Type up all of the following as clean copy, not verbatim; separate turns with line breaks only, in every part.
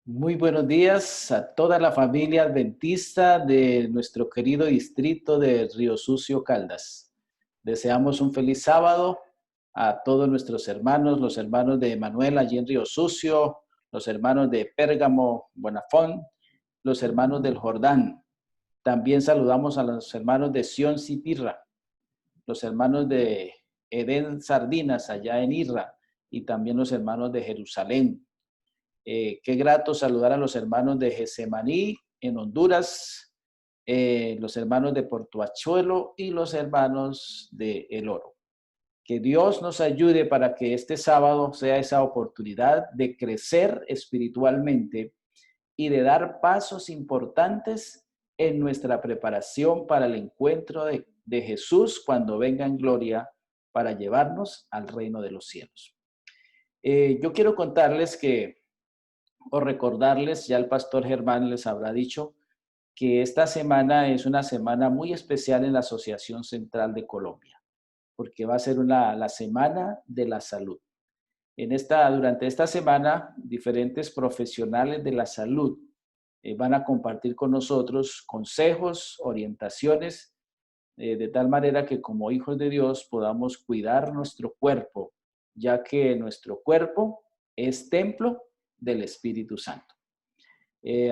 Muy buenos días a toda la familia adventista de nuestro querido distrito de Río Sucio, Caldas. Deseamos un feliz sábado a todos nuestros hermanos, los hermanos de Emanuel allí en Río Sucio, los hermanos de Pérgamo, Bonafón, los hermanos del Jordán. También saludamos a los hermanos de Sion Cipirra, los hermanos de Edén Sardinas allá en Irra y también los hermanos de Jerusalén. Qué grato saludar a los hermanos de Getsemaní en Honduras, los hermanos de Portuachuelo y los hermanos de El Oro. Que Dios nos ayude para que este sábado sea esa oportunidad de crecer espiritualmente y de dar pasos importantes en nuestra preparación para el encuentro de Jesús cuando venga en gloria para llevarnos al reino de los cielos. Yo quiero contarles que o recordarles, ya el pastor Germán les habrá dicho, que esta semana es una semana muy especial en la Asociación Central de Colombia, porque va a ser la semana de la salud. Durante esta semana, diferentes profesionales de la salud van a compartir con nosotros consejos, orientaciones, de tal manera que como hijos de Dios podamos cuidar nuestro cuerpo, ya que nuestro cuerpo es templo del Espíritu Santo.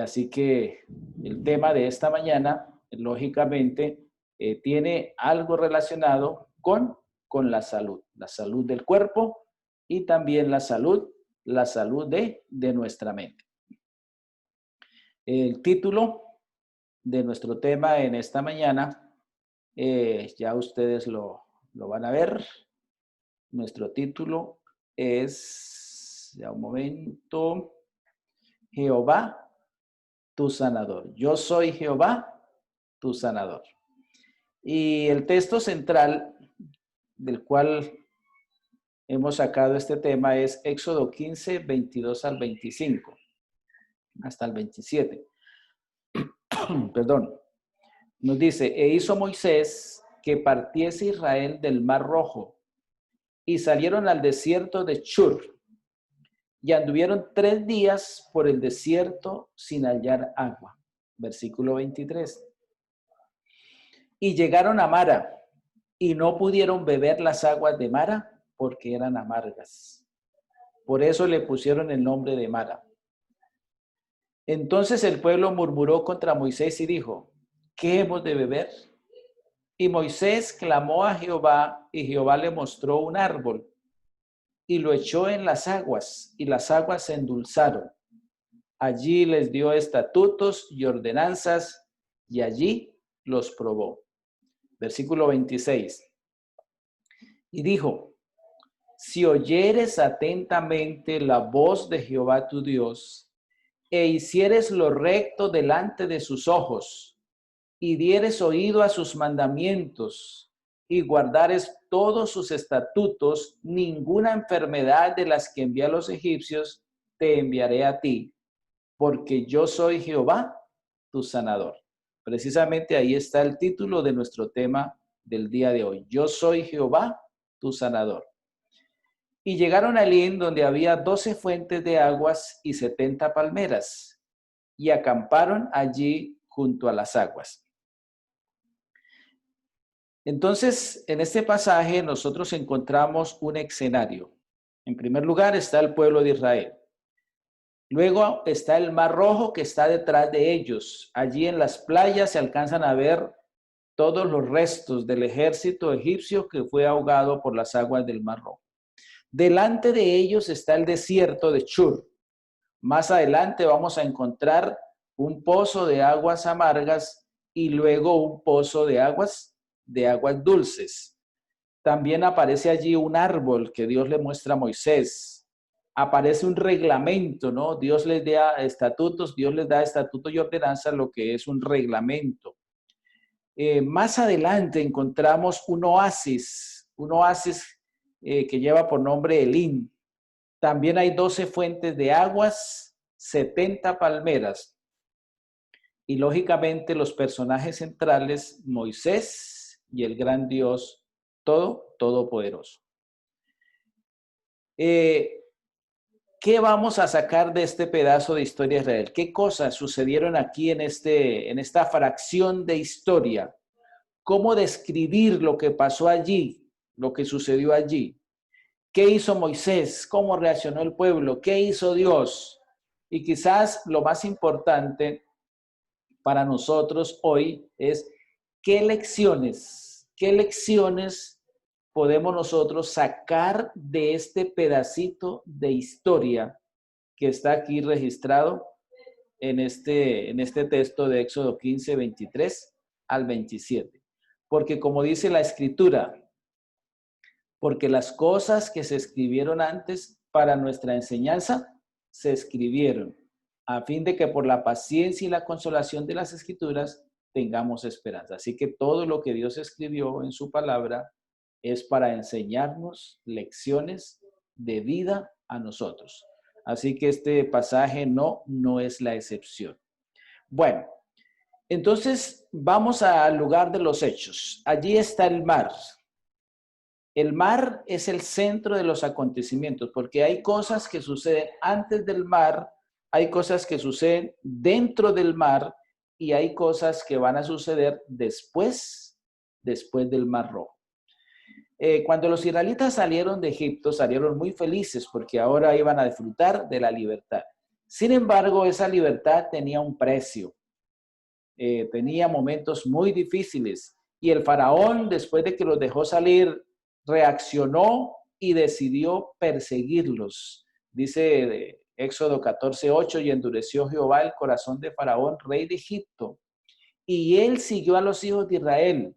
Así que el tema de esta mañana, lógicamente, tiene algo relacionado con la salud del cuerpo y también la salud de nuestra mente. El título de nuestro tema en esta mañana, ya ustedes lo van a ver. Nuestro título es, ya un momento, Jehová tu sanador. Yo soy Jehová, tu sanador. Y el texto central del cual hemos sacado este tema es Éxodo 15, 22 al 25, hasta el 27. Perdón. Nos dice, e hizo Moisés que partiese Israel del Mar Rojo, y salieron al desierto de Shur, y anduvieron 3 días por el desierto sin hallar agua. Versículo 23. Y llegaron a Mara, y no pudieron beber las aguas de Mara, porque eran amargas. Por eso le pusieron el nombre de Mara. Entonces el pueblo murmuró contra Moisés y dijo, ¿qué hemos de beber? Y Moisés clamó a Jehová, y Jehová le mostró un árbol, y lo echó en las aguas, y las aguas se endulzaron. Allí les dio estatutos y ordenanzas, y allí los probó. Versículo 26. Y dijo, si oyeres atentamente la voz de Jehová tu Dios, e hicieres lo recto delante de sus ojos, y dieres oído a sus mandamientos, y guardares todos sus estatutos, ninguna enfermedad de las que envié a los egipcios te enviaré a ti, porque yo soy Jehová, tu sanador. Precisamente ahí está el título de nuestro tema del día de hoy. Yo soy Jehová, tu sanador. Y llegaron a Elín, donde había 12 fuentes de aguas y 70 palmeras, y acamparon allí junto a las aguas. Entonces, en este pasaje nosotros encontramos un escenario. En primer lugar está el pueblo de Israel. Luego está el Mar Rojo que está detrás de ellos. Allí en las playas se alcanzan a ver todos los restos del ejército egipcio que fue ahogado por las aguas del Mar Rojo. Delante de ellos está el desierto de Shur. Más adelante vamos a encontrar un pozo de aguas amargas y luego un pozo de aguas dulces. También aparece allí un árbol que Dios le muestra a Moisés. Aparece un reglamento, ¿no? Dios les da estatutos y ordenanzas, lo que es un reglamento. Más adelante encontramos un oasis que lleva por nombre Elín. También hay 12 fuentes de aguas, 70 palmeras. Y lógicamente los personajes centrales, Moisés y el gran Dios todopoderoso. ¿qué vamos a sacar de este pedazo de historia de Israel? ¿Qué cosas sucedieron aquí en esta fracción de historia? ¿Cómo describir lo que pasó allí, lo que sucedió allí? ¿Qué hizo Moisés? ¿Cómo reaccionó el pueblo? ¿Qué hizo Dios? Y quizás lo más importante para nosotros hoy es qué lecciones podemos nosotros sacar de este pedacito de historia que está aquí registrado en este texto de Éxodo 15, 23 al 27. Porque como dice la escritura, porque las cosas que se escribieron antes para nuestra enseñanza se escribieron, a fin de que por la paciencia y la consolación de las escrituras tengamos esperanza. Así que todo lo que Dios escribió en su palabra es para enseñarnos lecciones de vida a nosotros. Así que este pasaje no es la excepción. Bueno, entonces vamos al lugar de los hechos. Allí está el mar. El mar es el centro de los acontecimientos, porque hay cosas que suceden antes del mar, hay cosas que suceden dentro del mar y hay cosas que van a suceder después del Mar Rojo. Cuando los israelitas salieron de Egipto, salieron muy felices porque ahora iban a disfrutar de la libertad. Sin embargo, esa libertad tenía un precio, tenía momentos muy difíciles y el faraón, después de que los dejó salir, reaccionó y decidió perseguirlos. Dice Éxodo 14:8, y endureció Jehová el corazón de Faraón, rey de Egipto, y él siguió a los hijos de Israel,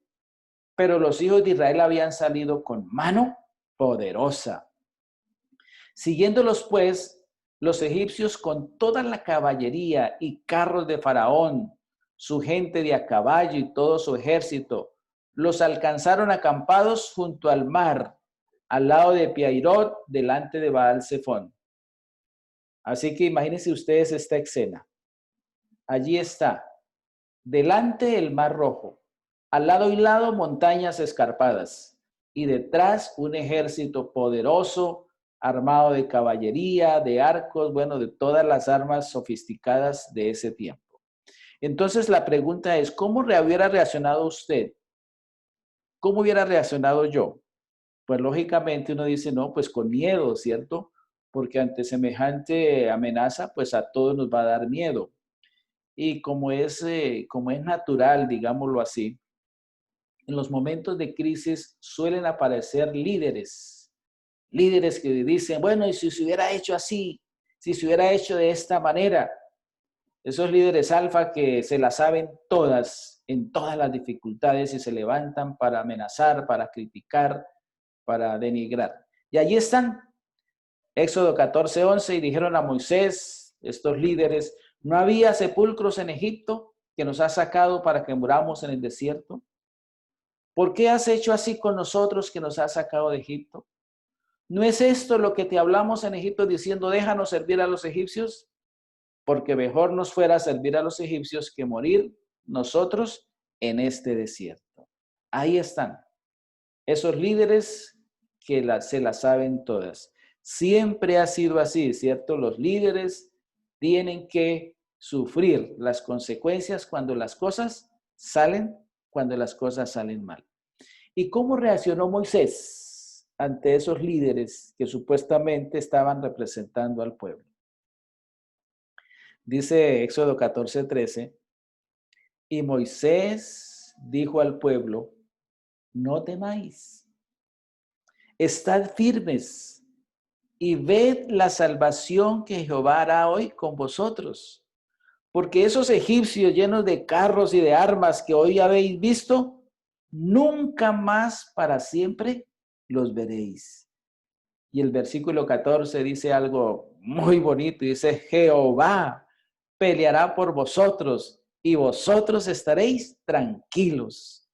pero los hijos de Israel habían salido con mano poderosa. Siguiéndolos pues, los egipcios con toda la caballería y carros de Faraón, su gente de a caballo y todo su ejército, los alcanzaron acampados junto al mar, al lado de Piairot, delante de Baal-Zephón. Así que imagínense ustedes esta escena. Allí está, delante el Mar Rojo, al lado y lado montañas escarpadas, y detrás un ejército poderoso, armado de caballería, de arcos, bueno, de todas las armas sofisticadas de ese tiempo. Entonces la pregunta es, ¿cómo hubiera reaccionado usted? ¿Cómo hubiera reaccionado yo? Pues lógicamente uno dice, no, pues con miedo, ¿cierto? Porque ante semejante amenaza, pues a todos nos va a dar miedo. Y como es natural, digámoslo así, en los momentos de crisis suelen aparecer líderes que dicen, bueno, y si se hubiera hecho así, si se hubiera hecho de esta manera. Esos líderes alfa que se las saben todas, en todas las dificultades y se levantan para amenazar, para criticar, para denigrar. Y allí están, Éxodo 14:11, y dijeron a Moisés, estos líderes, ¿no había sepulcros en Egipto que nos has sacado para que muramos en el desierto? ¿Por qué has hecho así con nosotros que nos has sacado de Egipto? ¿No es esto lo que te hablamos en Egipto diciendo, déjanos servir a los egipcios? Porque mejor nos fuera servir a los egipcios que morir nosotros en este desierto. Ahí están, esos líderes que se las saben todas. Siempre ha sido así, ¿cierto? Los líderes tienen que sufrir las consecuencias cuando las cosas salen mal. ¿Y cómo reaccionó Moisés ante esos líderes que supuestamente estaban representando al pueblo? Dice Éxodo 14:13, y Moisés dijo al pueblo, no temáis, estad firmes y ved la salvación que Jehová hará hoy con vosotros. Porque esos egipcios llenos de carros y de armas que hoy habéis visto, nunca más para siempre los veréis. Y el versículo 14 dice algo muy bonito, dice, Jehová peleará por vosotros y vosotros estaréis tranquilos.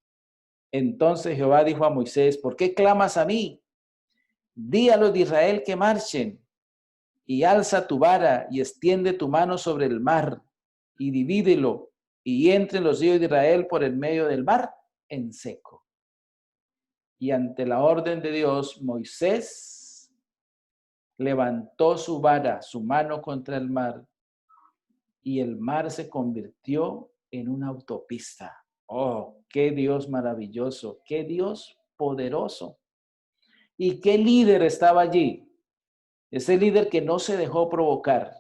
Entonces Jehová dijo a Moisés, ¿por qué clamas a mí? Di a los de Israel que marchen y alza tu vara y extiende tu mano sobre el mar y divídelo y entren los hijos de Israel por el medio del mar en seco. Y ante la orden de Dios, Moisés levantó su vara, su mano contra el mar, y el mar se convirtió en una autopista. Oh, qué Dios maravilloso, qué Dios poderoso. ¿Y qué líder estaba allí? Ese líder que no se dejó provocar,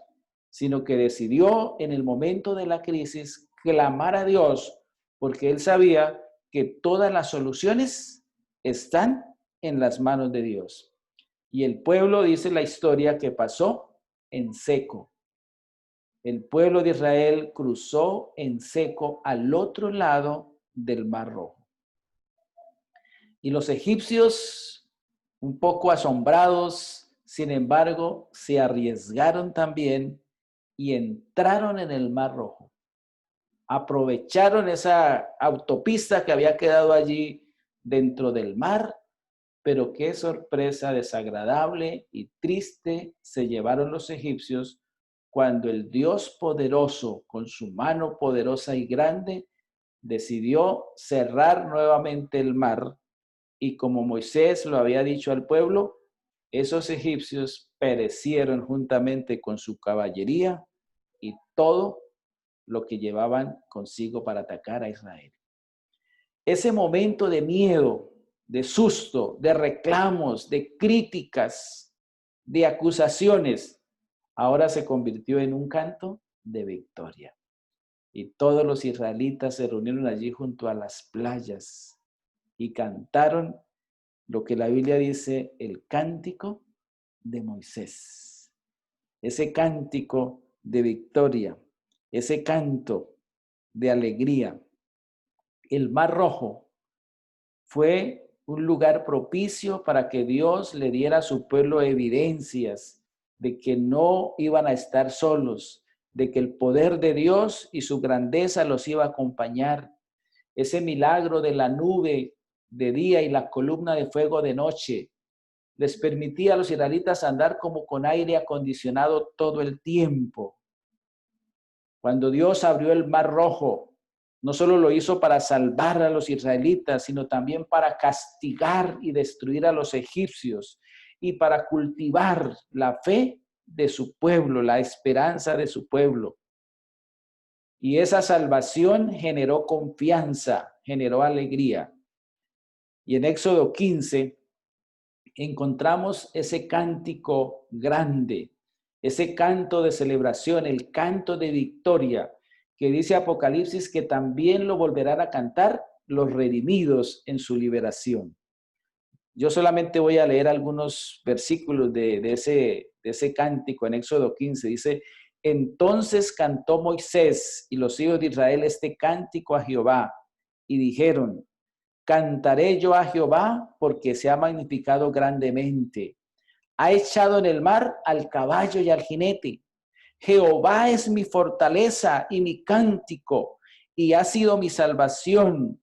sino que decidió en el momento de la crisis clamar a Dios, porque él sabía que todas las soluciones están en las manos de Dios. Y el pueblo, dice la historia, que pasó en seco. El pueblo de Israel cruzó en seco al otro lado del Mar Rojo. Y los egipcios, un poco asombrados, sin embargo, se arriesgaron también y entraron en el Mar Rojo. Aprovecharon esa autopista que había quedado allí dentro del mar, pero qué sorpresa desagradable y triste se llevaron los egipcios cuando el Dios poderoso, con su mano poderosa y grande, decidió cerrar nuevamente el mar. Y como Moisés lo había dicho al pueblo, esos egipcios perecieron juntamente con su caballería y todo lo que llevaban consigo para atacar a Israel. Ese momento de miedo, de susto, de reclamos, de críticas, de acusaciones, ahora se convirtió en un canto de victoria. Y todos los israelitas se reunieron allí junto a las playas y cantaron lo que la Biblia dice, el cántico de Moisés. Ese cántico de victoria, ese canto de alegría. El Mar Rojo fue un lugar propicio para que Dios le diera a su pueblo evidencias de que no iban a estar solos, de que el poder de Dios y su grandeza los iba a acompañar. Ese milagro de la nube de día y la columna de fuego de noche les permitía a los israelitas andar como con aire acondicionado todo el tiempo. Cuando Dios abrió el Mar Rojo, no solo lo hizo para salvar a los israelitas, sino también para castigar y destruir a los egipcios y para cultivar la fe de su pueblo, la esperanza de su pueblo. Y esa salvación generó confianza, generó alegría. Y en Éxodo 15 encontramos ese cántico grande, ese canto de celebración, el canto de victoria, que dice Apocalipsis que también lo volverán a cantar los redimidos en su liberación. Yo solamente voy a leer algunos versículos de ese cántico en Éxodo 15. Dice, entonces cantó Moisés y los hijos de Israel este cántico a Jehová y dijeron, cantaré yo a Jehová porque se ha magnificado grandemente. Ha echado en el mar al caballo y al jinete. Jehová es mi fortaleza y mi cántico y ha sido mi salvación.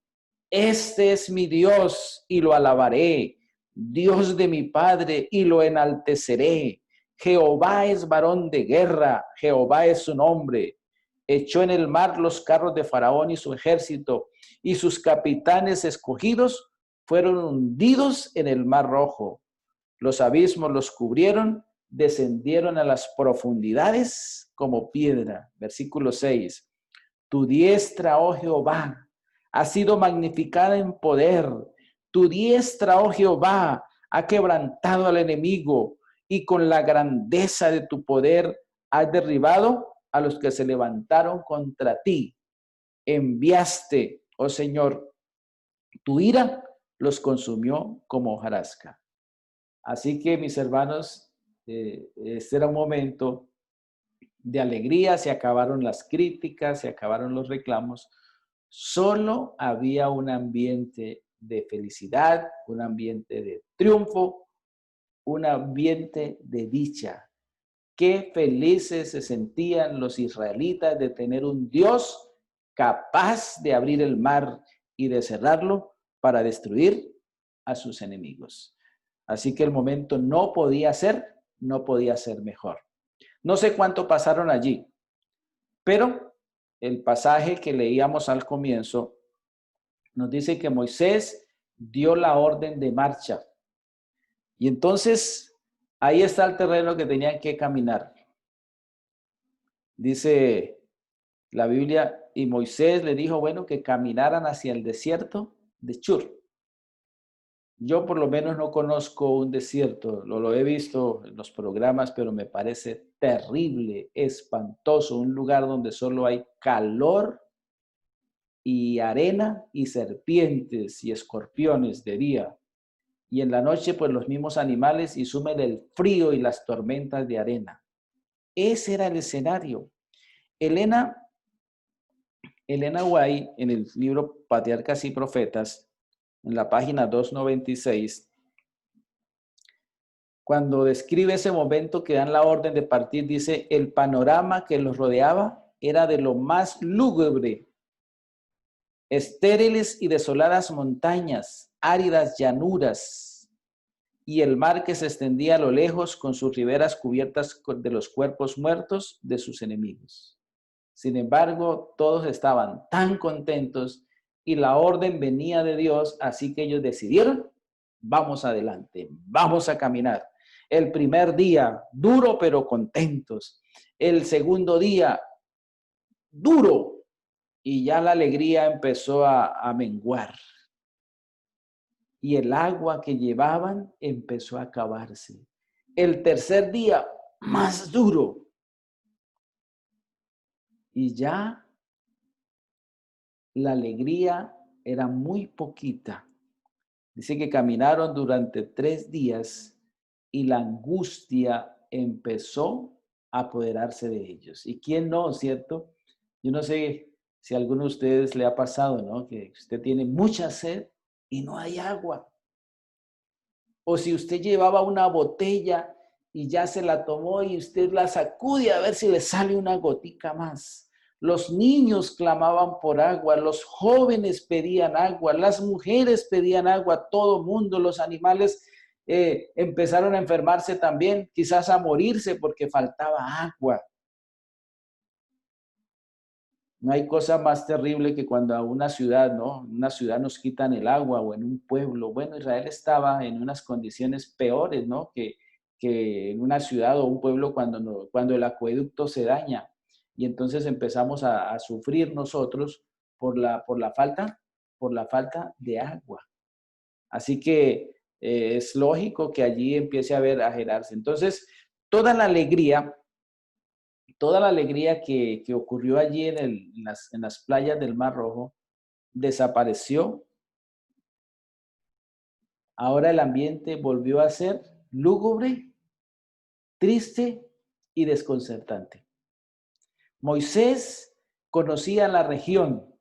Este es mi Dios y lo alabaré, Dios de mi Padre y lo enalteceré. Jehová es varón de guerra, Jehová es su nombre. Echó en el mar los carros de Faraón y su ejército, y sus capitanes escogidos fueron hundidos en el Mar Rojo. Los abismos los cubrieron, descendieron a las profundidades como piedra. Versículo 6. Tu diestra, oh Jehová, ha sido magnificada en poder. Tu diestra, oh Jehová, ha quebrantado al enemigo y con la grandeza de tu poder has derribado a los que se levantaron contra ti. Enviaste, oh Señor, tu ira los consumió como hojarasca. Así que, mis hermanos, este era un momento de alegría, se acabaron las críticas, se acabaron los reclamos. Solo había un ambiente de felicidad, un ambiente de triunfo, un ambiente de dicha. Qué felices se sentían los israelitas de tener un Dios capaz de abrir el mar y de cerrarlo para destruir a sus enemigos. Así que el momento no podía ser mejor. No sé cuánto pasaron allí, pero el pasaje que leíamos al comienzo nos dice que Moisés dio la orden de marcha. Y entonces Ahí está el terreno que tenían que caminar. Dice la Biblia, y Moisés le dijo, bueno, que caminaran hacia el desierto de Shur. Yo por lo menos no conozco un desierto, lo he visto en los programas, pero me parece terrible, espantoso, un lugar donde solo hay calor y arena y serpientes y escorpiones de día. Y en la noche, pues los mismos animales y sumen el frío y las tormentas de arena. Ese era el escenario. Elena White, en el libro Patriarcas y Profetas, en la página 296, cuando describe ese momento que dan la orden de partir, dice, el panorama que los rodeaba era de lo más lúgubre. Estériles y desoladas montañas, áridas llanuras, y el mar que se extendía a lo lejos con sus riberas cubiertas de los cuerpos muertos de sus enemigos. Sin embargo, todos estaban tan contentos y la orden venía de Dios, así que ellos decidieron, vamos adelante, vamos a caminar. El primer día, duro pero contentos. El segundo día, duro, y ya la alegría empezó a menguar. Y el agua que llevaban empezó a acabarse. El tercer día, más duro. Y ya la alegría era muy poquita. Dice que caminaron durante 3 días y la angustia empezó a apoderarse de ellos. ¿Y quién no, cierto? Yo no sé si a alguno de ustedes le ha pasado, ¿no? Que usted tiene mucha sed y no hay agua. O si usted llevaba una botella y ya se la tomó y usted la sacude a ver si le sale una gotica más. Los niños clamaban por agua, los jóvenes pedían agua, las mujeres pedían agua, todo mundo, los animales empezaron a enfermarse también, quizás a morirse porque faltaba agua. No hay cosa más terrible que cuando a una ciudad, ¿no? En una ciudad nos quitan el agua o en un pueblo. Bueno, Israel estaba en unas condiciones peores, ¿no? Que en una ciudad o un pueblo cuando, no, cuando el acueducto se daña. Y entonces empezamos a sufrir nosotros por la falta de agua. Así que es lógico que allí empiece a haber agerarse. Entonces, toda la alegría que ocurrió allí en las playas del Mar Rojo desapareció. Ahora el ambiente volvió a ser lúgubre, triste y desconcertante. Moisés conocía la región,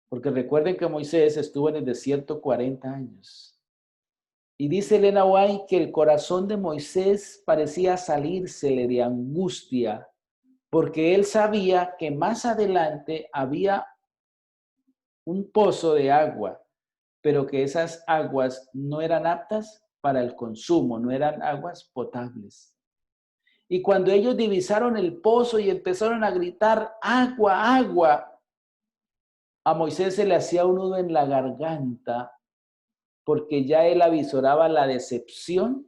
porque recuerden que Moisés estuvo en el desierto 40 años. Y dice Elena White que el corazón de Moisés parecía salírsele de angustia, porque él sabía que más adelante había un pozo de agua, pero que esas aguas no eran aptas para el consumo, no eran aguas potables. Y cuando ellos divisaron el pozo y empezaron a gritar, agua, agua, a Moisés se le hacía un nudo en la garganta porque ya él avisoraba la decepción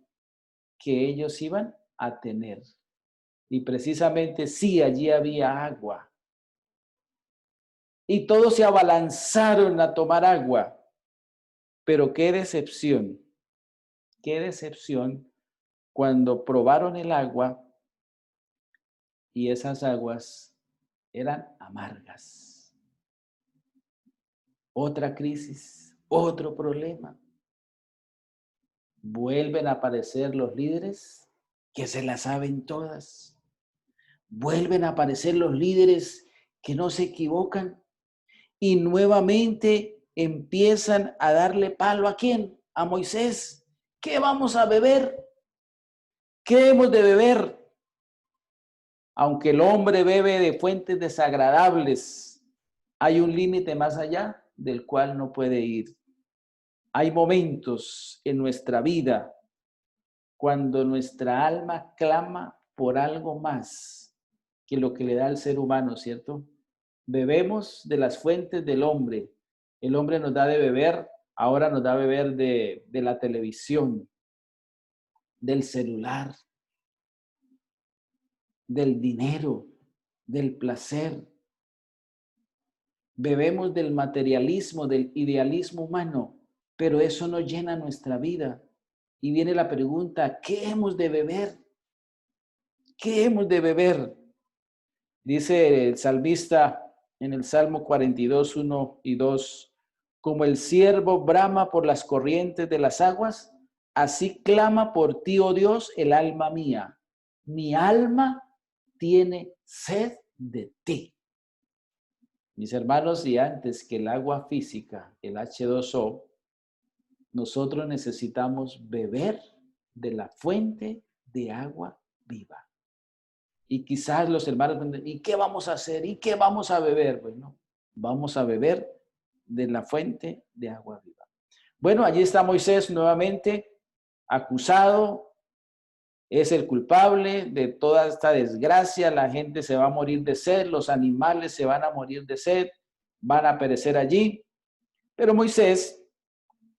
que ellos iban a tener. Y precisamente sí, allí había agua. Y todos se abalanzaron a tomar agua. Pero qué decepción cuando probaron el agua y esas aguas eran amargas. Otra crisis, otro problema. Vuelven a aparecer los líderes que se las saben todas. Vuelven a aparecer los líderes que no se equivocan y nuevamente empiezan a darle palo ¿a quién? A Moisés. ¿Qué vamos a beber? ¿Qué hemos de beber? Aunque el hombre bebe de fuentes desagradables, hay un límite más allá del cual no puede ir. Hay momentos en nuestra vida cuando nuestra alma clama por algo más que lo que le da al ser humano, ¿cierto? Bebemos de las fuentes del hombre. El hombre nos da de beber, ahora nos da de beber de la televisión, del celular, del dinero, del placer. Bebemos del materialismo, del idealismo humano, pero eso no llena nuestra vida. Y viene la pregunta, ¿qué hemos de beber? ¿Qué hemos de beber? Dice el salmista en el Salmo 42, 1 y 2, como el ciervo brama por las corrientes de las aguas, así clama por ti, oh Dios, el alma mía. Mi alma tiene sed de ti. Mis hermanos, y antes que el agua física, el H2O, nosotros necesitamos beber de la fuente de agua viva. Y quizás los hermanos, ¿y qué vamos a hacer? ¿Y qué vamos a beber? Bueno, vamos a beber de la fuente de agua viva. Bueno, allí está Moisés nuevamente acusado, es el culpable de toda esta desgracia, la gente se va a morir de sed, los animales se van a morir de sed, van a perecer allí. Pero Moisés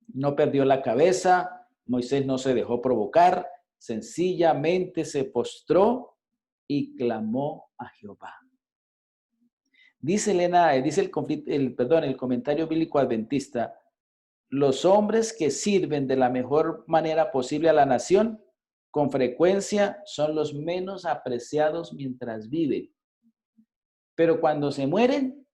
no perdió la cabeza, Moisés no se dejó provocar, sencillamente se postró y clamó a Jehová. Dice el comentario bíblico adventista, los hombres que sirven de la mejor manera posible a la nación, con frecuencia son los menos apreciados mientras viven. Pero cuando se mueren,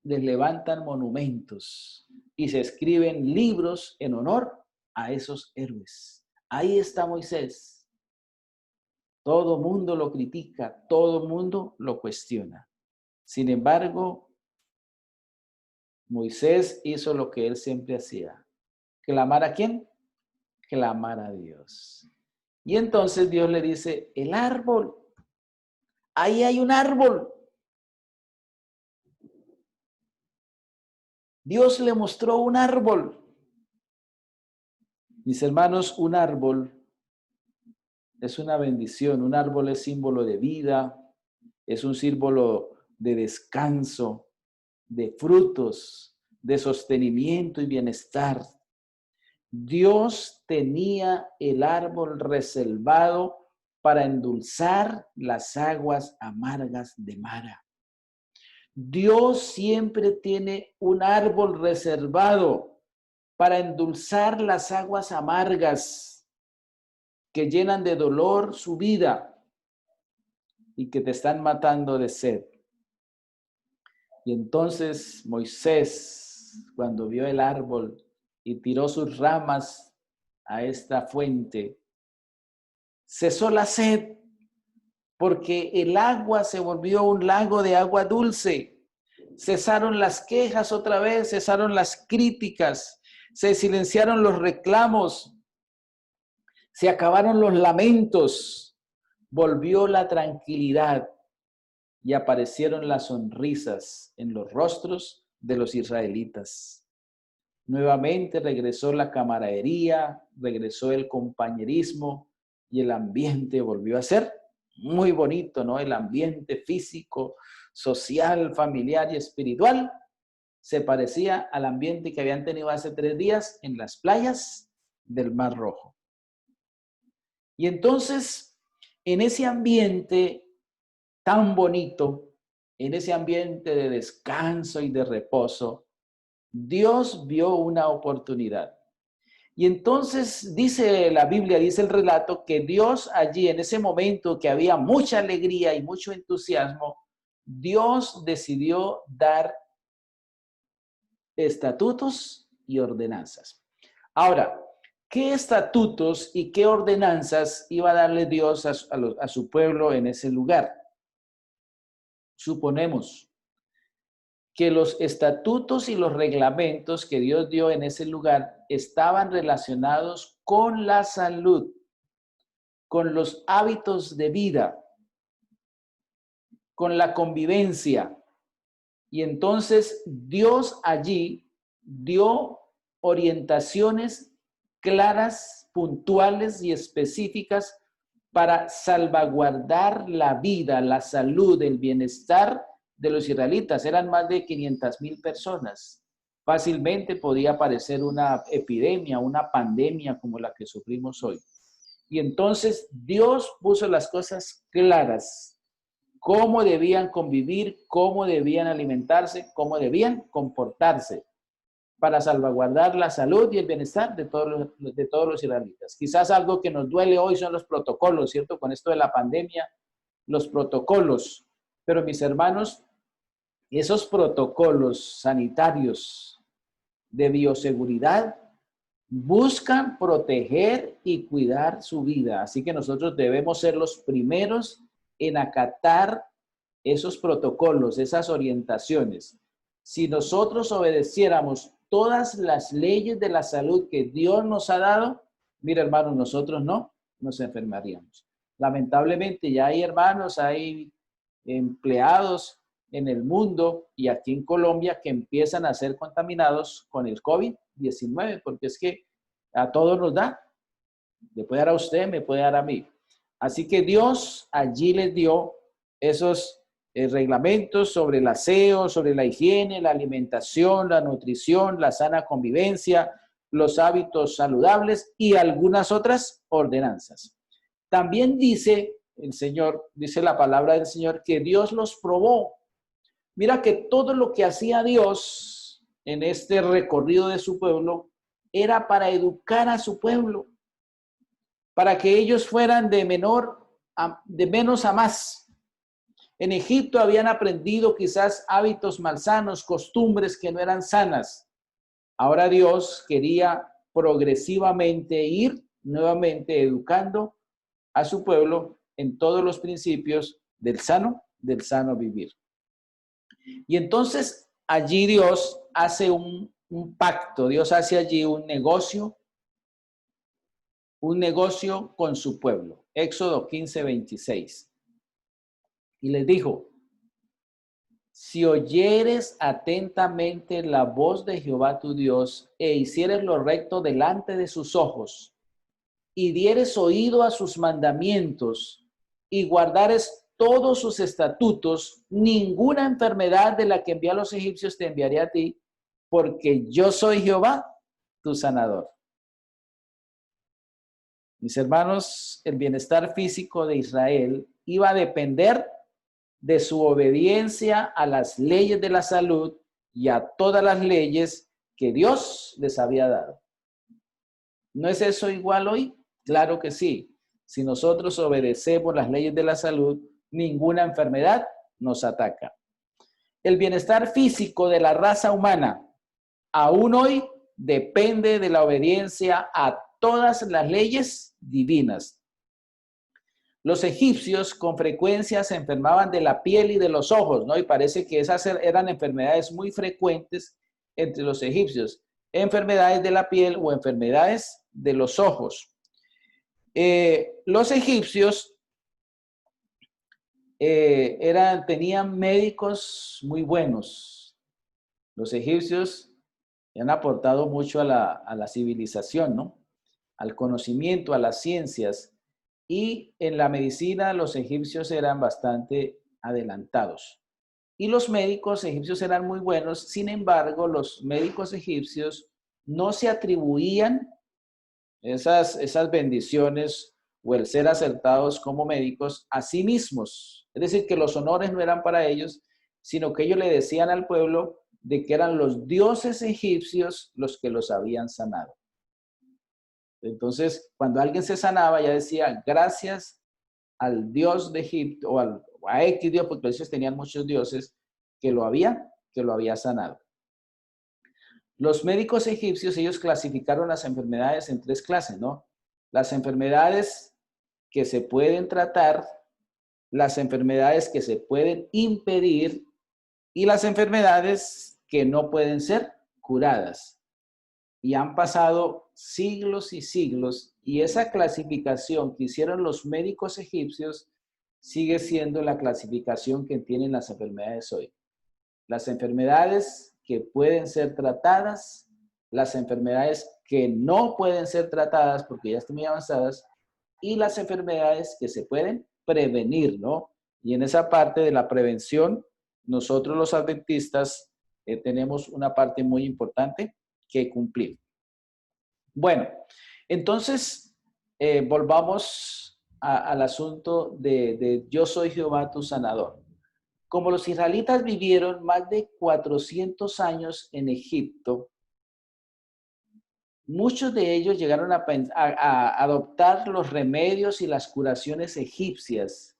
les levantan monumentos y se escriben libros en honor a esos héroes. Ahí está Moisés. Todo mundo lo critica, todo mundo lo cuestiona. Sin embargo, Moisés hizo lo que él siempre hacía. ¿Clamar a quién? Clamar a Dios. Y entonces Dios le dice, el árbol, ahí hay un árbol. Dios le mostró un árbol. Mis hermanos, un árbol es una bendición. Un árbol es símbolo de vida, es un símbolo de descanso, de frutos, de sostenimiento y bienestar. Dios tenía el árbol reservado para endulzar las aguas amargas de Mara. Dios siempre tiene un árbol reservado para endulzar las aguas amargas que llenan de dolor su vida y que te están matando de sed. Y entonces Moisés, cuando vio el árbol y tiró sus ramas a esta fuente, cesó la sed, porque el agua se volvió un lago de agua dulce. Cesaron las quejas otra vez, cesaron las críticas, se silenciaron los reclamos, se acabaron los lamentos, volvió la tranquilidad y aparecieron las sonrisas en los rostros de los israelitas. Nuevamente regresó la camaradería, regresó el compañerismo y el ambiente volvió a ser muy bonito, ¿no? El ambiente físico, social, familiar y espiritual se parecía al ambiente que habían tenido hace 3 días en las playas del Mar Rojo. Y entonces, en ese ambiente tan bonito, en ese ambiente de descanso y de reposo, Dios vio una oportunidad. Y entonces dice la Biblia, dice el relato, que Dios allí en ese momento que había mucha alegría y mucho entusiasmo, Dios decidió dar estatutos y ordenanzas. Ahora, ¿qué estatutos y qué ordenanzas iba a darle Dios a su pueblo en ese lugar? Suponemos que los estatutos y los reglamentos que Dios dio en ese lugar estaban relacionados con la salud, con los hábitos de vida, con la convivencia. Y entonces Dios allí dio orientaciones claras, puntuales y específicas para salvaguardar la vida, la salud, el bienestar de los israelitas. Eran más de 500,000 personas. Fácilmente podía aparecer una epidemia, una pandemia como la que sufrimos hoy. Y entonces Dios puso las cosas claras, cómo debían convivir, cómo debían alimentarse, cómo debían comportarse para salvaguardar la salud y el bienestar de todos los israelitas. Quizás algo que nos duele hoy son los protocolos, ¿cierto? Con esto de la pandemia, los protocolos. Pero mis hermanos, esos protocolos sanitarios de bioseguridad buscan proteger y cuidar su vida. Así que nosotros debemos ser los primeros en acatar esos protocolos, esas orientaciones. Si nosotros obedeciéramos todas las leyes de la salud que Dios nos ha dado, mira, hermanos, nosotros no nos enfermaríamos. Lamentablemente ya hay hermanos, hay empleados en el mundo y aquí en Colombia que empiezan a ser contaminados con el COVID-19, porque es que a todos nos da. Le puede dar a usted, me puede dar a mí. Así que Dios allí les dio esos reglamentos sobre el aseo, sobre la higiene, la alimentación, la nutrición, la sana convivencia, los hábitos saludables y algunas otras ordenanzas. También dice el Señor, dice la palabra del Señor, que Dios los probó. Mira que todo lo que hacía Dios en este recorrido de su pueblo era para educar a su pueblo, para que ellos fueran de menos a más. En Egipto habían aprendido quizás hábitos malsanos, costumbres que no eran sanas. Ahora Dios quería progresivamente ir nuevamente educando a su pueblo en todos los principios del sano vivir. Y entonces allí Dios hace un pacto, Dios hace allí un negocio con su pueblo. Éxodo 15:26. Y les dijo, si oyeres atentamente la voz de Jehová tu Dios e hicieres lo recto delante de sus ojos y dieres oído a sus mandamientos y guardares todos sus estatutos, ninguna enfermedad de la que envié a los egipcios te enviaré a ti, porque yo soy Jehová, tu sanador. Mis hermanos, el bienestar físico de Israel iba a depender de su obediencia a las leyes de la salud y a todas las leyes que Dios les había dado. ¿No es eso igual hoy? Claro que sí. Si nosotros obedecemos las leyes de la salud, ninguna enfermedad nos ataca. El bienestar físico de la raza humana, aún hoy, depende de la obediencia a todas las leyes divinas. Los egipcios con frecuencia se enfermaban de la piel y de los ojos, ¿no? Y parece que esas eran enfermedades muy frecuentes entre los egipcios. Enfermedades de la piel o enfermedades de los ojos. Los egipcios tenían médicos muy buenos. Los egipcios han aportado mucho a la civilización, ¿no? Al conocimiento, a las ciencias. Y en la medicina los egipcios eran bastante adelantados. Y los médicos egipcios eran muy buenos. Sin embargo, los médicos egipcios no se atribuían esas bendiciones o el ser acertados como médicos a sí mismos. Es decir, que los honores no eran para ellos, sino que ellos le decían al pueblo de que eran los dioses egipcios los que los habían sanado. Entonces, cuando alguien se sanaba, ya decía, gracias al dios de Egipto, o a X dios, porque ellos tenían muchos dioses, que lo había sanado. Los médicos egipcios, ellos clasificaron las enfermedades en 3 clases, ¿no? Las enfermedades que se pueden tratar, las enfermedades que se pueden impedir y las enfermedades que no pueden ser curadas. Y han pasado siglos y siglos y esa clasificación que hicieron los médicos egipcios sigue siendo la clasificación que tienen las enfermedades hoy. Las enfermedades que pueden ser tratadas, las enfermedades que no pueden ser tratadas porque ya están muy avanzadas y las enfermedades que se pueden prevenir, ¿no? Y en esa parte de la prevención, nosotros los adventistas tenemos una parte muy importante que cumplir. Bueno, entonces volvamos al asunto de yo soy Jehová tu sanador. Como los israelitas vivieron más de 400 años en Egipto, muchos de ellos llegaron a adoptar los remedios y las curaciones egipcias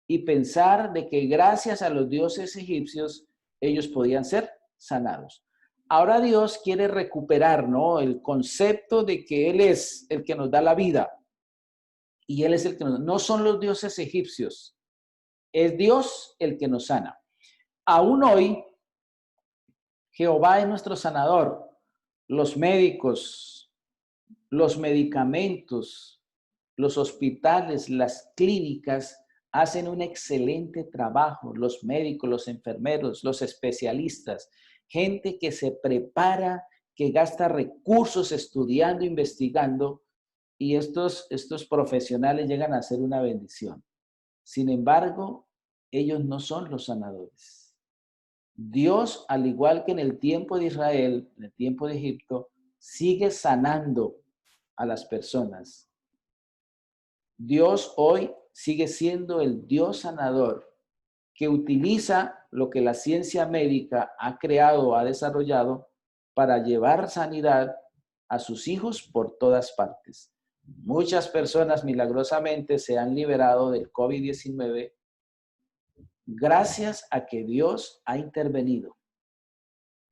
y pensar de que gracias a los dioses egipcios ellos podían ser sanados. Ahora Dios quiere recuperar, ¿no?, el concepto de que Él es el que nos da la vida y Él es el que no son los dioses egipcios, es Dios el que nos sana. Aún hoy, Jehová es nuestro sanador. Los médicos, los medicamentos, los hospitales, las clínicas hacen un excelente trabajo. Los médicos, los enfermeros, los especialistas, gente que se prepara, que gasta recursos estudiando, investigando, y estos profesionales llegan a ser una bendición. Sin embargo, ellos no son los sanadores. Dios, al igual que en el tiempo de Israel, en el tiempo de Egipto, sigue sanando a las personas. Dios hoy sigue siendo el Dios sanador que utiliza lo que la ciencia médica ha creado, ha desarrollado para llevar sanidad a sus hijos por todas partes. Muchas personas milagrosamente se han liberado del COVID-19 gracias a que Dios ha intervenido.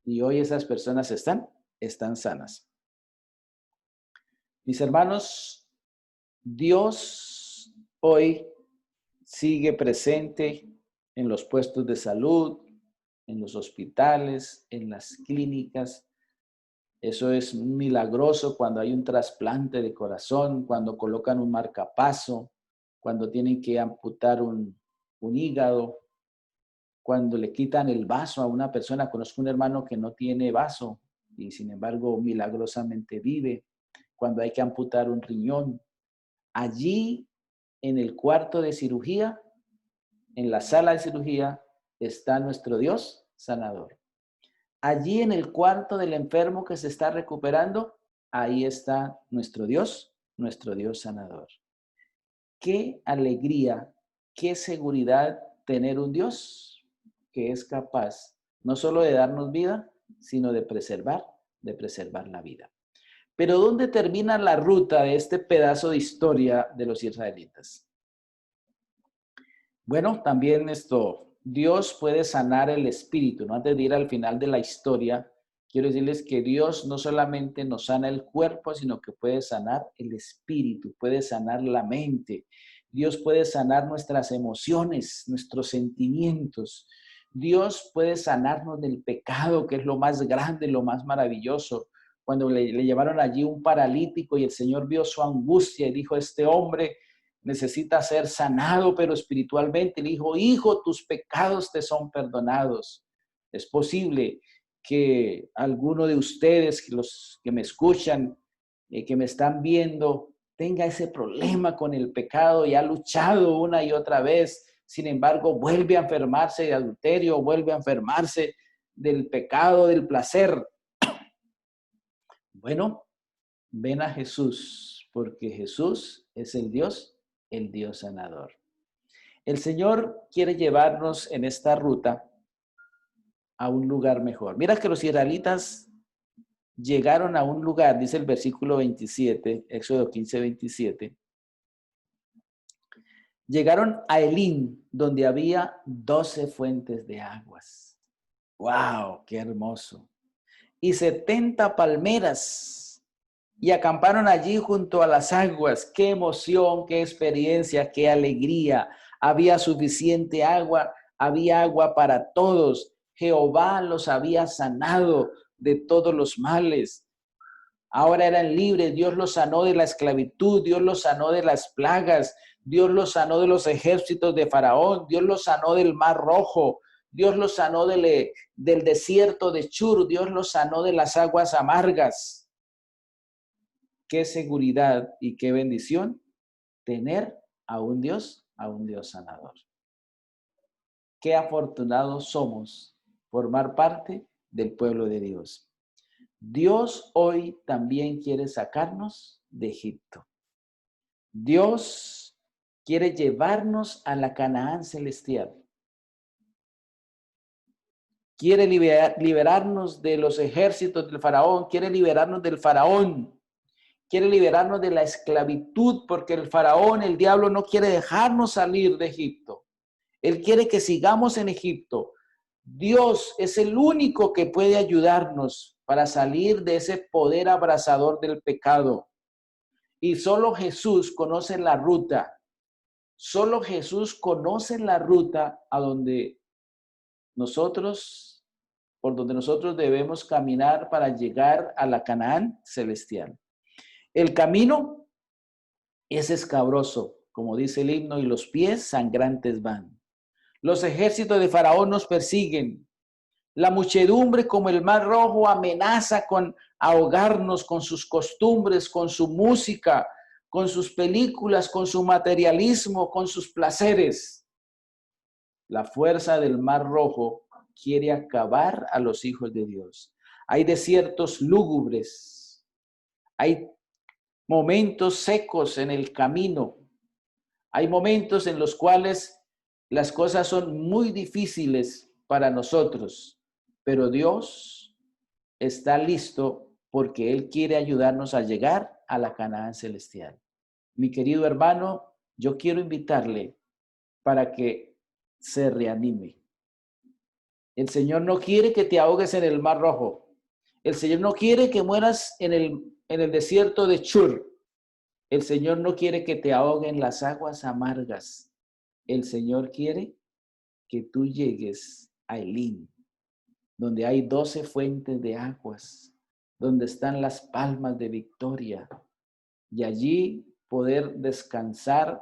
Y hoy esas personas están sanas. Mis hermanos, Dios hoy sigue presente en los puestos de salud, en los hospitales, en las clínicas. Eso es milagroso cuando hay un trasplante de corazón, cuando colocan un marcapaso, cuando tienen que amputar un hígado, cuando le quitan el vaso a una persona. Conozco un hermano que no tiene vaso y sin embargo milagrosamente vive. Cuando hay que amputar un riñón. Allí en el cuarto de cirugía, en la sala de cirugía, está nuestro Dios sanador. Allí en el cuarto del enfermo que se está recuperando, ahí está nuestro Dios sanador. Qué alegría, qué seguridad tener un Dios que es capaz no solo de darnos vida, sino de preservar la vida. Pero ¿dónde termina la ruta de este pedazo de historia de los israelitas? Bueno, también Dios puede sanar el espíritu, ¿no? Antes de ir al final de la historia, quiero decirles que Dios no solamente nos sana el cuerpo, sino que puede sanar el espíritu, puede sanar la mente. Dios puede sanar nuestras emociones, nuestros sentimientos. Dios puede sanarnos del pecado, que es lo más grande, lo más maravilloso. Cuando le llevaron allí un paralítico y el Señor vio su angustia y dijo, este hombre necesita ser sanado, pero espiritualmente. Le dijo, hijo, tus pecados te son perdonados. Es posible que alguno de ustedes, los que me escuchan, que me están viendo, tenga ese problema con el pecado y ha luchado una y otra vez. Sin embargo, vuelve a enfermarse de adulterio, vuelve a enfermarse del pecado, del placer. Bueno, ven a Jesús, porque Jesús es el Dios sanador. El Señor quiere llevarnos en esta ruta a un lugar mejor. Mira que los israelitas llegaron a un lugar, dice el versículo 27, Éxodo 15, 27. Llegaron a Elim, donde había 12 fuentes de aguas. ¡Wow! ¡Qué hermoso! Y 70 palmeras. Y acamparon allí junto a las aguas. ¡Qué emoción, qué experiencia, qué alegría! Había suficiente agua, había agua para todos. Jehová los había sanado de todos los males. Ahora eran libres. Dios los sanó de la esclavitud. Dios los sanó de las plagas. Dios los sanó de los ejércitos de Faraón. Dios los sanó del Mar Rojo. Dios los sanó del desierto de Chur. Dios los sanó de las aguas amargas. Qué seguridad y qué bendición tener a un Dios sanador. Qué afortunados somos formar parte del pueblo de Dios. Dios hoy también quiere sacarnos de Egipto. Dios quiere llevarnos a la Canaán celestial. Quiere liberarnos de los ejércitos del faraón, quiere liberarnos del faraón, quiere liberarnos de la esclavitud, porque el faraón, el diablo, no quiere dejarnos salir de Egipto. Él quiere que sigamos en Egipto. Dios es el único que puede ayudarnos para salir de ese poder abrasador del pecado. Y solo Jesús conoce la ruta. Solo Jesús conoce la ruta a donde nosotros, por donde nosotros debemos caminar para llegar a la Canaán celestial. El camino es escabroso, como dice el himno, y los pies sangrantes van. Los ejércitos de Faraón nos persiguen. La muchedumbre, como el mar rojo, amenaza con ahogarnos con sus costumbres, con su música, con sus películas, con su materialismo, con sus placeres. La fuerza del mar rojo quiere acabar a los hijos de Dios. Hay desiertos lúgubres, hay momentos secos en el camino, hay momentos en los cuales las cosas son muy difíciles para nosotros, pero Dios está listo porque Él quiere ayudarnos a llegar a la Canaán celestial. Mi querido hermano, yo quiero invitarle para que se reanime. El Señor no quiere que te ahogues en el Mar Rojo. El Señor no quiere que mueras en el desierto de Shur. El Señor no quiere que te ahoguen las aguas amargas. El Señor quiere que tú llegues a Elín, donde hay 12 fuentes de aguas, donde están las palmas de victoria, y allí poder descansar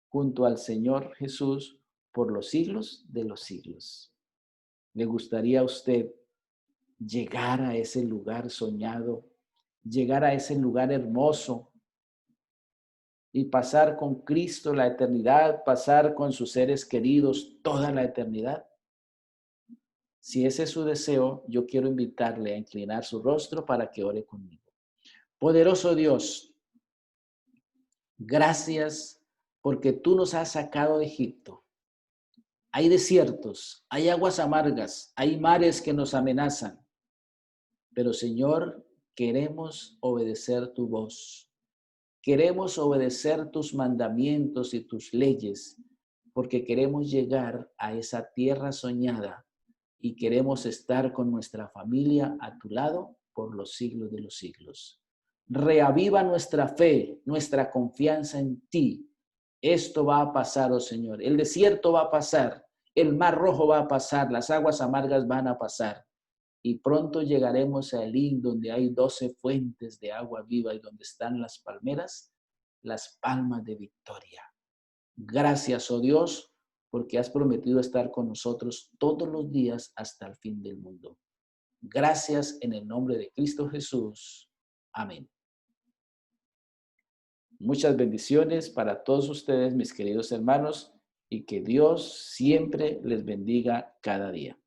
junto al Señor Jesús por los siglos de los siglos. ¿Le gustaría a usted llegar a ese lugar soñado, llegar a ese lugar hermoso y pasar con Cristo la eternidad, pasar con sus seres queridos toda la eternidad? Si ese es su deseo, yo quiero invitarle a inclinar su rostro para que ore conmigo. Poderoso Dios, gracias porque tú nos has sacado de Egipto. Hay desiertos, hay aguas amargas, hay mares que nos amenazan. Pero Señor, queremos obedecer tu voz. Queremos obedecer tus mandamientos y tus leyes, porque queremos llegar a esa tierra soñada y queremos estar con nuestra familia a tu lado por los siglos de los siglos. Reaviva nuestra fe, nuestra confianza en ti. Esto va a pasar, oh Señor. El desierto va a pasar, el mar rojo va a pasar, las aguas amargas van a pasar. Y pronto llegaremos a Elín, donde hay 12 fuentes de agua viva y donde están las palmeras, las palmas de victoria. Gracias, oh Dios, porque has prometido estar con nosotros todos los días hasta el fin del mundo. Gracias en el nombre de Cristo Jesús. Amén. Muchas bendiciones para todos ustedes, mis queridos hermanos, y que Dios siempre les bendiga cada día.